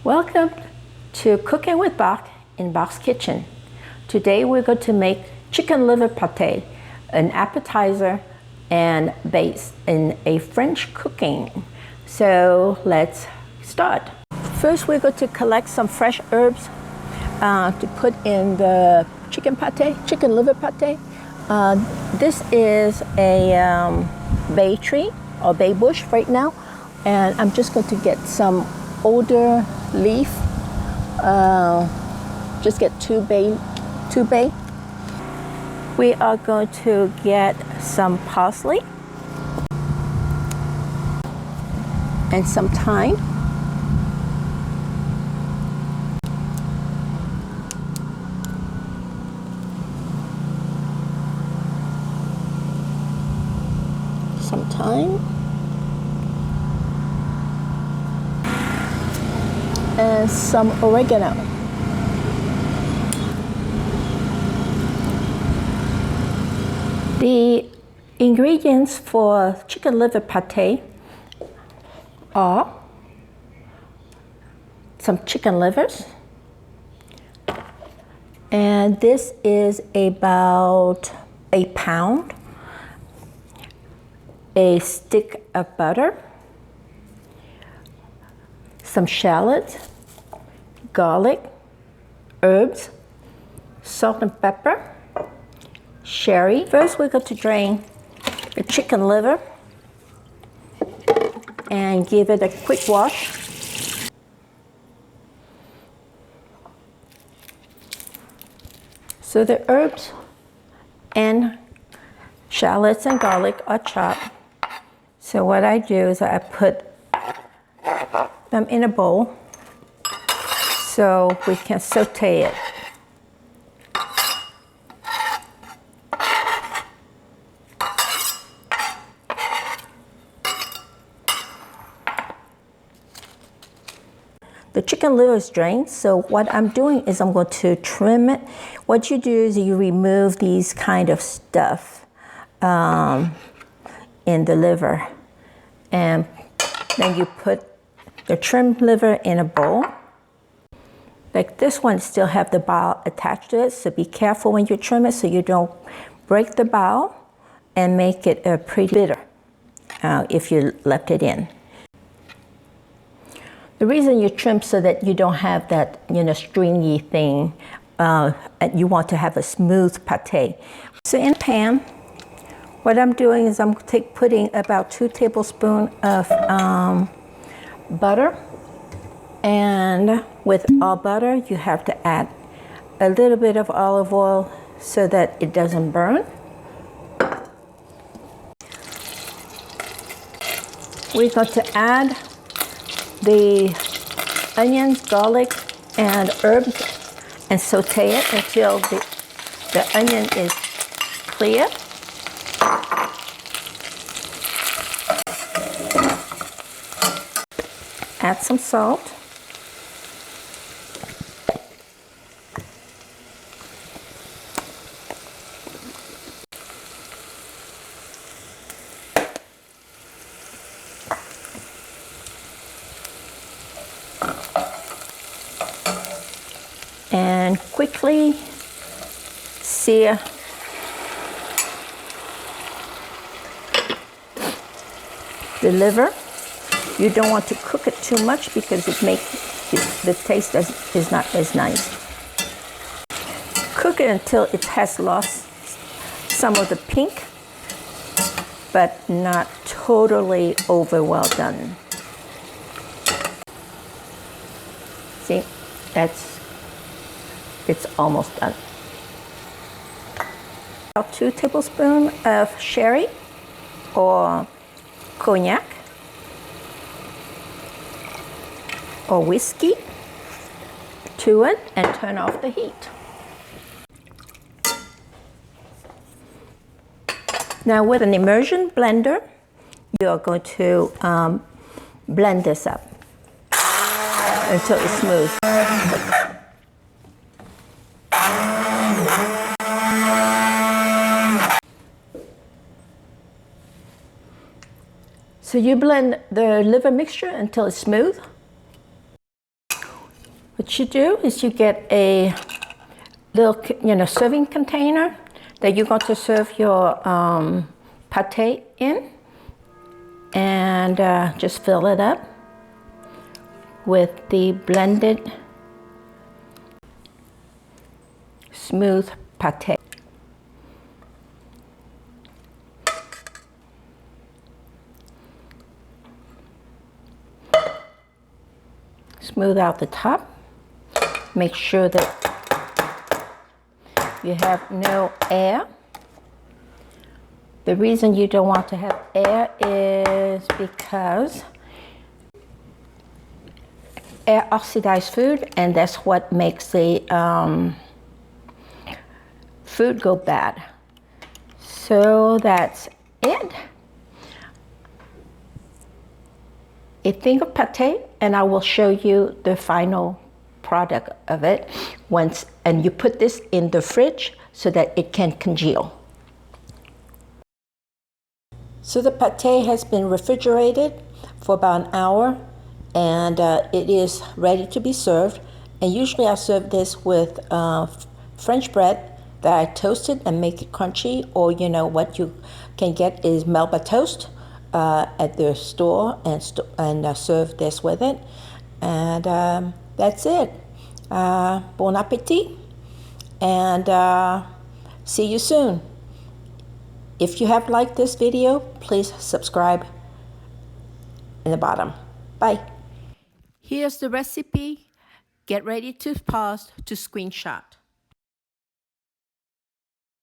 Welcome to Cooking with Bach in Bach's Kitchen. Today we're going to make chicken liver pate, an appetizer and base in a French cooking. So let's start. First we're going to collect some fresh herbs to put in the chicken liver pate. This is a bay tree or bay bush right now, and I'm just going to get some older leaf. Just get two bay. We are going to get some parsley and some thyme. Some thyme. And some oregano. The ingredients for chicken liver pate are some chicken livers, and this is about a pound, a stick of butter, some shallots, garlic, herbs, salt and pepper, sherry. First we're going to drain the chicken liver and give it a quick wash. So the herbs and shallots and garlic are chopped. So what I do is I put them in a bowl so we can saute it. The chicken liver is drained, so what I'm doing is I'm going to trim it. What you do is you remove these kind of stuff in the liver, and then you put the trimmed liver in a bowl. Like this one still have the bile attached to it, so be careful when you trim it so you don't break the bile and make it pretty bitter if you left it in. The reason you trim so that you don't have that stringy thing, you want to have a smooth pate. So in a pan, what I'm doing is I'm putting about 2 tablespoons of butter, and with all butter you have to add a little bit of olive oil so that it doesn't burn. We're going to add the onions, garlic, and herbs and saute it until the onion is clear. Add some salt. And quickly sear the liver. You don't want to cook it too much because it makes the taste is not as nice. Cook it until it has lost some of the pink, but not totally over well done. See, it's almost done. About 2 tablespoons of sherry or cognac or whiskey to it, and turn off the heat. Now with an immersion blender, you are going to blend this up until it's smooth. So you blend the liver mixture until it's smooth. What you do is you get a little, serving container that you're going to serve your pate in, and just fill it up with the blended smooth pate. Smooth out the top. Make sure that you have no air. The reason you don't want to have air is because air oxidizes food, and that's what makes the food go bad. So that's it. A thing of pate, and I will show you the final product of it once, and you put this in the fridge so that it can congeal. So the pate has been refrigerated for about an hour, and it is ready to be served. And usually I serve this with French bread that I toasted and make it crunchy, or what you can get is Melba toast at the store, and serve this with it. And that's it. Bon appetit, and see you soon. If you have liked this video, please subscribe in the bottom. Bye. Here's the recipe. Get ready to pause to screenshot.